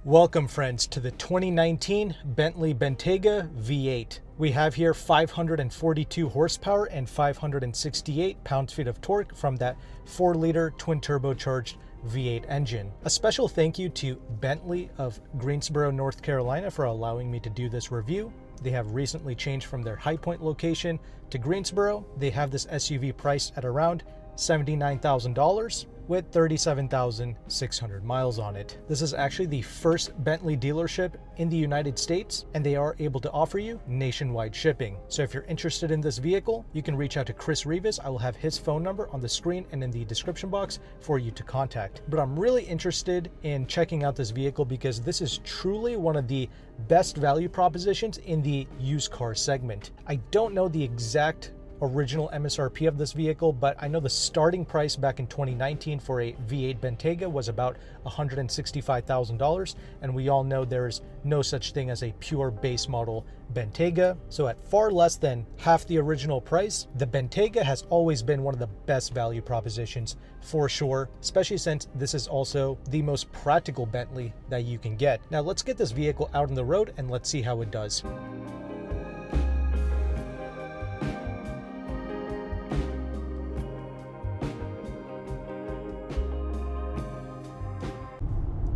Welcome friends to the 2019 Bentley Bentayga V8. We have here 542 horsepower and 568 pound-feet of torque from that 4-liter twin turbocharged V8 engine. A special thank you to Bentley of Greensboro, North Carolina for allowing me to do this review. They have recently changed from their High Point location to Greensboro. They have this SUV priced at around $79,000 with 37,600 miles on it. This is actually the first Bentley dealership in the United States, and they are able to offer you nationwide shipping. So if you're interested in this vehicle, you can reach out to Chris Rivas. I will have his phone number on the screen and in the description box for you to contact. But I'm really interested in checking out this vehicle because this is truly one of the best value propositions in the used car segment. I don't know the exact original MSRP of this vehicle, but I know the starting price back in 2019 for a V8 Bentayga was about $165,000, and we all know there is no such thing as a pure base model Bentayga. So at far less than half the original price, the Bentayga has always been one of the best value propositions for sure, especially since this is also the most practical Bentley that you can get. Now let's get this vehicle out on the road and let's see how it does.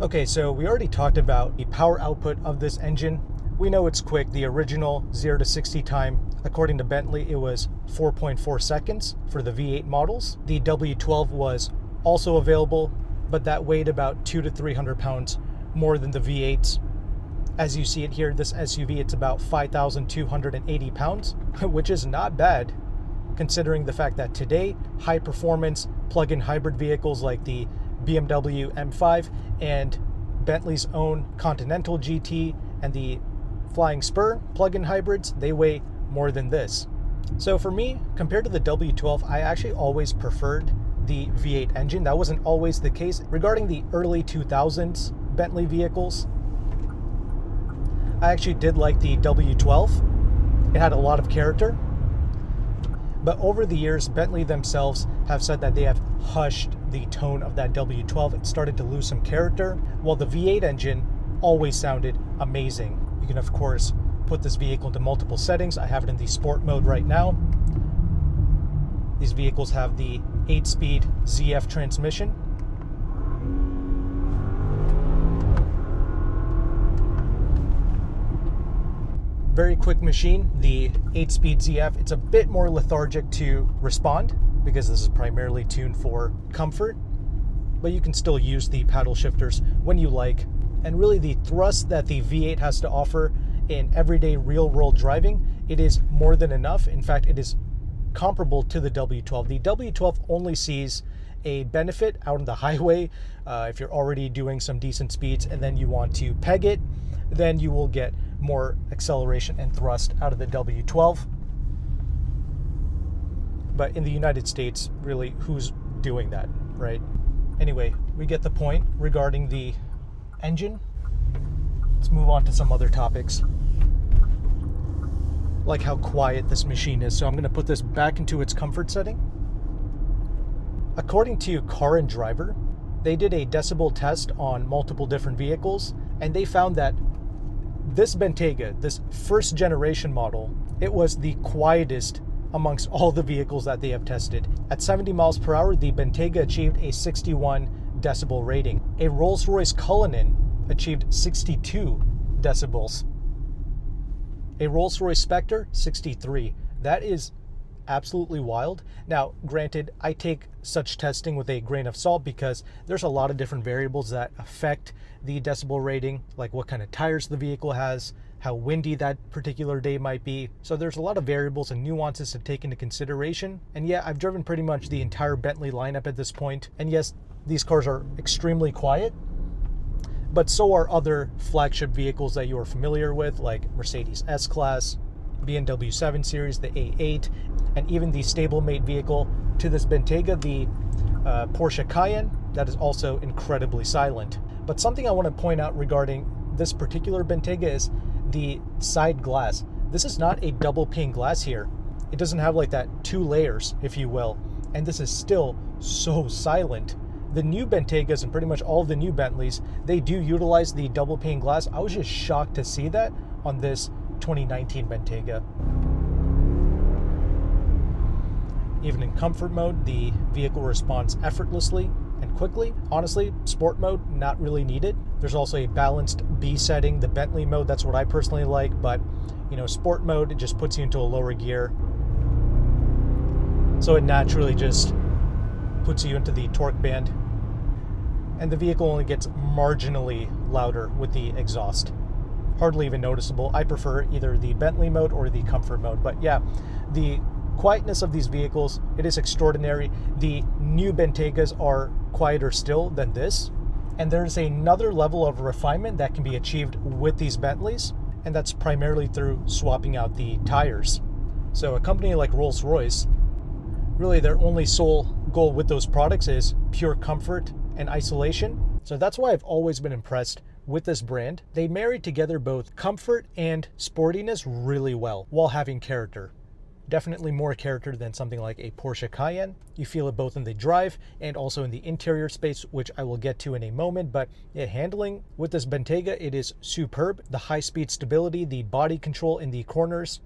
Okay, so we already talked about the power output of this engine. We know it's quick. The original 0 to 60 time, according to Bentley, it was 4.4 seconds for the V8 models. The W12 was also available, but that weighed about 200 to 300 pounds more than the V8s. As you see it here, this SUV, it's about 5,280 pounds, which is not bad considering the fact that today, high performance plug-in hybrid vehicles like the BMW M5 and Bentley's own Continental GT and the Flying Spur plug-in hybrids, they weigh more than this. So for me, compared to the W12, I actually always preferred the V8 engine. That wasn't always the case. Regarding the early 2000s Bentley vehicles, I actually did like the W12. It had a lot of character. But over the years, Bentley themselves have said that they have hushed the tone of that W12. It started to lose some character, while the V8 engine always sounded amazing. You can, of course, put this vehicle into multiple settings. I have it in the sport mode right now. These vehicles have the 8-speed ZF transmission. Very quick machine, the 8-speed ZF. It's a bit more lethargic to respond because this is primarily tuned for comfort, but you can still use the paddle shifters when you like. And really the thrust that the V8 has to offer in everyday real-world driving, it is more than enough. In fact, it is comparable to the W12. The W12 only sees a benefit out on the highway. If you're already doing some decent speeds and then you want to peg it, then you will get more acceleration and thrust out of the W12. But in the United States, really, who's doing that, right? Anyway, we get the point regarding the engine. Let's move on to some other topics, like how quiet this machine is. So I'm going to put this back into its comfort setting. According to Car and Driver, they did a decibel test on multiple different vehicles, and they found that this Bentayga, this first generation model, it was the quietest amongst all the vehicles that they have tested. At 70 miles per hour, the Bentayga achieved a 61 decibel rating. A Rolls-Royce Cullinan achieved 62 decibels. A Rolls-Royce Spectre, 63. That is absolutely wild. Now, granted, I take such testing with a grain of salt because there's a lot of different variables that affect the decibel rating, like what kind of tires the vehicle has, how windy that particular day might be. So there's a lot of variables and nuances to take into consideration. And yeah, I've driven pretty much the entire Bentley lineup at this point. And yes, these cars are extremely quiet, but so are other flagship vehicles that you are familiar with, like Mercedes S-Class, BMW 7 Series, the A8, and even the stablemate vehicle to this Bentayga, the Porsche Cayenne, that is also incredibly silent. But something I want to point out regarding this particular Bentayga is the side glass. This is not a double pane glass here. It doesn't have like that 2 layers, if you will, and this is still so silent. The new Bentaygas and pretty much all of the new Bentleys, they do utilize the double pane glass. I was just shocked to see that on this 2019 Bentayga. Even in comfort mode, the vehicle responds effortlessly and quickly. Honestly, sport mode, not really needed. There's also a balanced B setting, the Bentley mode, that's what I personally like, but you know, sport mode, it just puts you into a lower gear. So it naturally just puts you into the torque band. And the vehicle only gets marginally louder with the exhaust. Hardly even noticeable. I prefer either the Bentley mode or the comfort mode. But yeah, the quietness of these vehicles, it is extraordinary. The new Bentaygas are quieter still than this. And there's another level of refinement that can be achieved with these Bentleys, and that's primarily through swapping out the tires. So a company like Rolls-Royce, really their only sole goal with those products is pure comfort and isolation. So that's why I've always been impressed with this brand. They marry together both comfort and sportiness really well while having character. Definitely more character than something like a Porsche Cayenne. You feel it both in the drive and also in the interior space, which I will get to in a moment. But yeah, handling with this Bentayga, it is superb. The high-speed stability, the body control in the corners.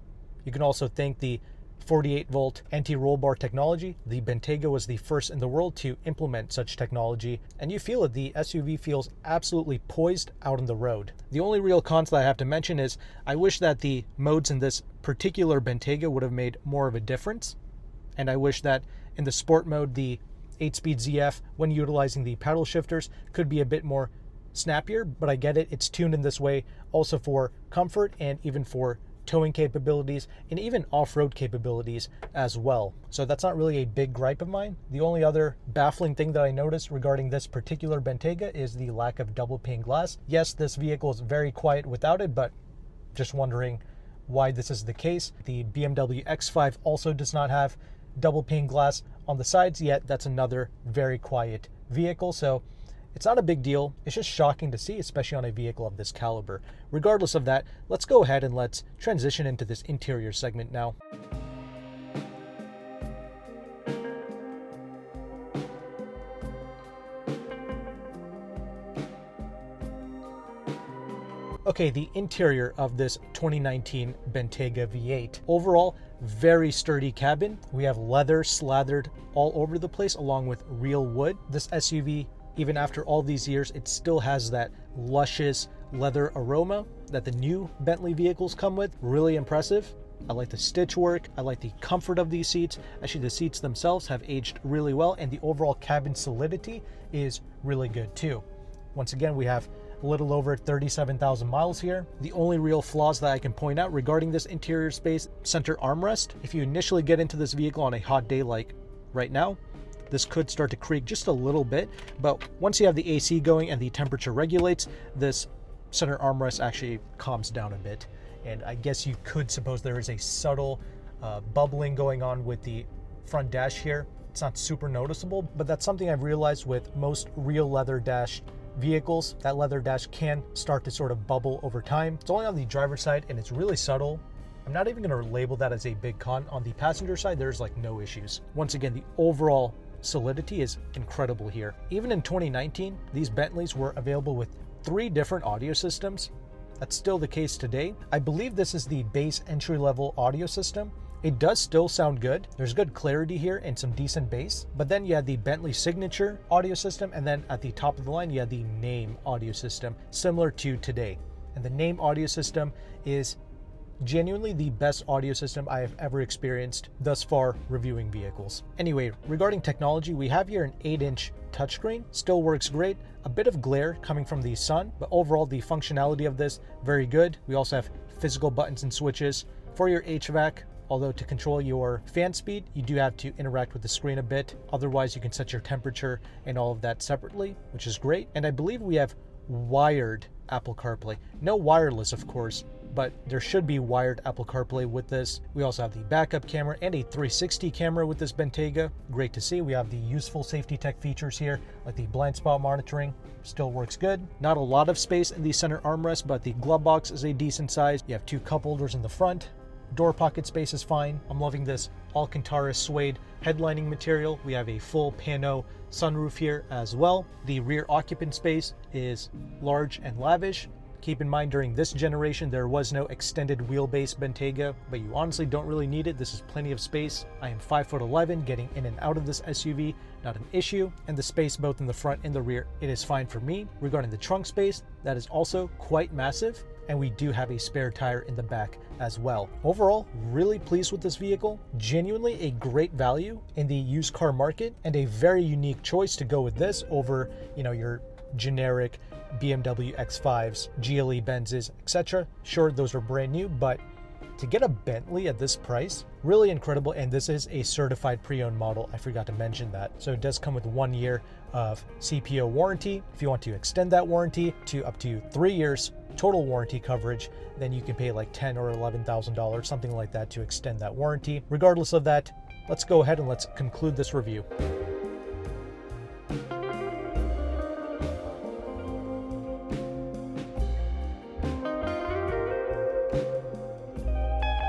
You can also thank the 48-volt anti-roll bar technology. The Bentayga was the first in the world to implement such technology, and you feel it. The SUV feels absolutely poised out on the road. The only real cons that I have to mention is I wish that the modes in this particular Bentayga would have made more of a difference, and I wish that in the sport mode, the 8-speed ZF, when utilizing the paddle shifters, could be a bit more snappier, but I get it. It's tuned in this way also for comfort and even for towing capabilities and even off-road capabilities as well. So that's not really a big gripe of mine. The only other baffling thing that I noticed regarding this particular Bentayga is the lack of double pane glass. Yes, this vehicle is very quiet without it, but just wondering why this is the case. The BMW X5 also does not have double pane glass on the sides, yet that's another very quiet vehicle. So it's not a big deal. It's just shocking to see, especially on a vehicle of this caliber. Regardless of that, let's go ahead and let's transition into this interior segment now. Okay, the interior of this 2019 Bentayga V8. Overall, very sturdy cabin. We have leather slathered all over the place along with real wood. This SUV, even after all these years, it still has that luscious leather aroma that the new Bentley vehicles come with. Really impressive. I like the stitch work. I like the comfort of these seats. Actually, the seats themselves have aged really well, and the overall cabin solidity is really good too. Once again, we have a little over 37,000 miles here. The only real flaws that I can point out regarding this interior space, center armrest. If you initially get into this vehicle on a hot day like right now, this could start to creak just a little bit, but once you have the AC going and the temperature regulates, this center armrest actually calms down a bit. And I guess you could suppose there is a subtle bubbling going on with the front dash here. It's not super noticeable, but that's something I've realized with most real leather dash vehicles. That leather dash can start to sort of bubble over time. It's only on the driver's side and it's really subtle. I'm not even going to label that as a big con. On the passenger side, there's like no issues. Once again, the overall solidity is incredible here. Even in 2019, these Bentleys were available with 3 different audio systems. That's still the case today. I believe this is the base entry-level audio system. It does still sound good. There's good clarity here and some decent bass. But then you had the Bentley Signature audio system, and then at the top of the line, you had the Name audio system, similar to today. And the Name audio system is genuinely the best audio system I have ever experienced thus far reviewing vehicles. Anyway, regarding technology, we have here an 8-inch touchscreen. Still works great. A bit of glare coming from the sun, but overall the functionality of this, very good. We also have physical buttons and switches for your HVAC. Although to control your fan speed, you do have to interact with the screen a bit. Otherwise, you can set your temperature and all of that separately, which is great. And I believe we have wired Apple CarPlay. No wireless, of course, but there should be wired Apple CarPlay with this. We also have the backup camera and a 360 camera with this Bentayga. Great to see. We have the useful safety tech features here, like the blind spot monitoring. Still works good. Not a lot of space in the center armrest, but the glove box is a decent size. You have 2 cup holders in the front. Door pocket space is fine. I'm loving this Alcantara suede headlining material. We have a full pano sunroof here as well. The rear occupant space is large and lavish. Keep in mind, during this generation, there was no extended wheelbase Bentayga, but you honestly don't really need it. This is plenty of space. I am 5'11", getting in and out of this SUV, not an issue. And the space both in the front and the rear, it is fine for me. Regarding the trunk space, that is also quite massive. And we do have a spare tire in the back as well. Overall, really pleased with this vehicle. Genuinely a great value in the used car market, and a very unique choice to go with this over, your generic BMW X5s, GLE Benzes, etc. Sure, those are brand new, but to get a Bentley at this price, really incredible. And this is a certified pre-owned model. I forgot to mention that. So it does come with 1 year of CPO warranty. If you want to extend that warranty to up to 3 years total warranty coverage, then you can pay like $10,000 or $11,000, something like that, to extend that warranty. Regardless of that, let's go ahead and let's conclude this review.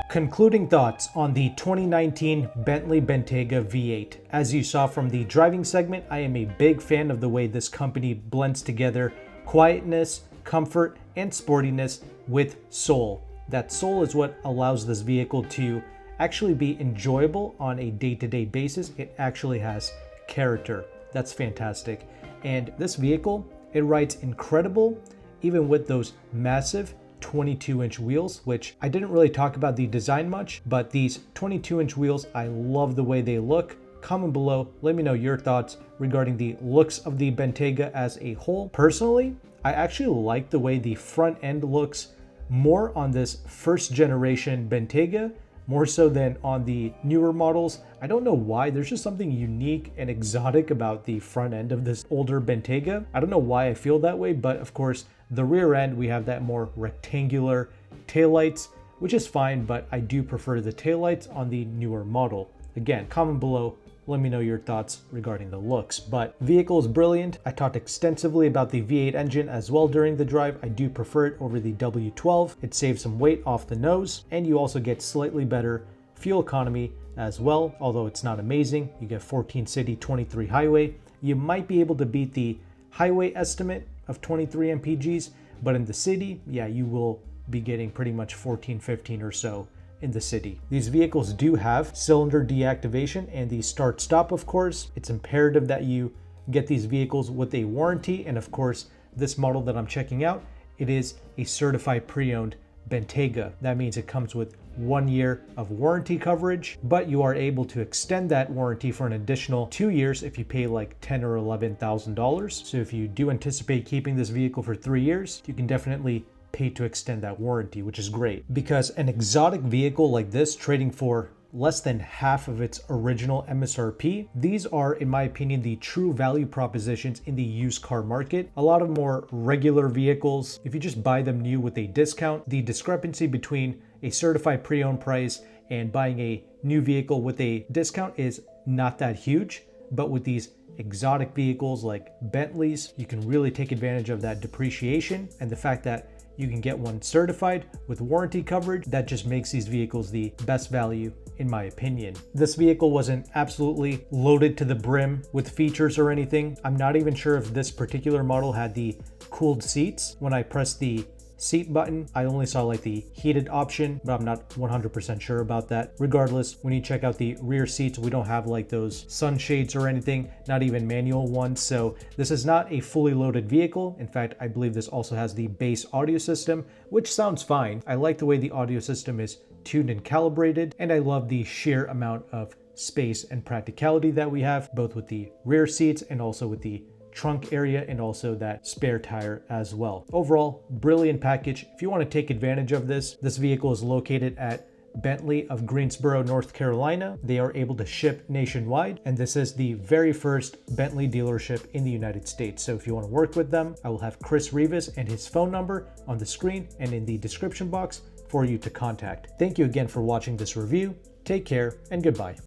Concluding thoughts on the 2019 Bentley Bentayga V8. As you saw from the driving segment, I am a big fan of the way this company blends together quietness, comfort, and sportiness with soul. That soul is what allows this vehicle to actually be enjoyable on a day-to-day basis. It actually has character. That's fantastic. And this vehicle, it rides incredible, even with those massive 22-inch wheels, which I didn't really talk about the design much, but these 22-inch wheels, I love the way they look. Comment below, let me know your thoughts regarding the looks of the Bentayga as a whole. Personally, I actually like the way the front end looks more on this first generation Bentayga, more so than on the newer models. I don't know why, there's just something unique and exotic about the front end of this older Bentayga. I don't know why I feel that way, but of course, the rear end, we have that more rectangular taillights, which is fine, but I do prefer the taillights on the newer model. Again, comment below, let me know your thoughts regarding the looks. But vehicle is brilliant. I talked extensively about the V8 engine as well during the drive. I do prefer it over the W12. It saves some weight off the nose, and you also get slightly better fuel economy as well. Although it's not amazing, you get 14 city, 23 highway. You might be able to beat the highway estimate of 23 mpgs, but in the city, yeah, you will be getting pretty much 14, 15 or so in the city. These vehicles do have cylinder deactivation and the start stop, of course. It's imperative that you get these vehicles with a warranty, and of course, this model that I'm checking out, it is a certified pre-owned Bentayga. That means it comes with 1 year of warranty coverage, but you are able to extend that warranty for an additional 2 years if you pay like $10,000 or $11,000. So if you do anticipate keeping this vehicle for 3 years, you can definitely pay to extend that warranty, which is great. Because an exotic vehicle like this trading for less than half of its original MSRP, these are, in my opinion, the true value propositions in the used car market. A lot of more regular vehicles, if you just buy them new with a discount, the discrepancy between a certified pre-owned price and buying a new vehicle with a discount is not that huge. But with these exotic vehicles like Bentleys, you can really take advantage of that depreciation, and the fact that you can get one certified with warranty coverage, that just makes these vehicles the best value in my opinion. This vehicle wasn't absolutely loaded to the brim with features or anything. I'm not even sure if this particular model had the cooled seats. When I pressed the seat button, I only saw like the heated option, but I'm not 100% sure about that. Regardless, when you check out the rear seats, we don't have like those sunshades or anything, not even manual ones. So this is not a fully loaded vehicle. In fact, I believe this also has the base audio system, which sounds fine. I like the way the audio system is tuned and calibrated, and I love the sheer amount of space and practicality that we have, both with the rear seats and also with the trunk area, and also that spare tire as well. Overall, brilliant package. If you want to take advantage of this vehicle is located at Bentley of Greensboro, North Carolina. They are able to ship nationwide, and this is the very first Bentley dealership in the United States. So if you want to work with them, I will have Chris Rivas and his phone number on the screen and in the description box for you to contact. Thank you again for watching this review. Take care and goodbye.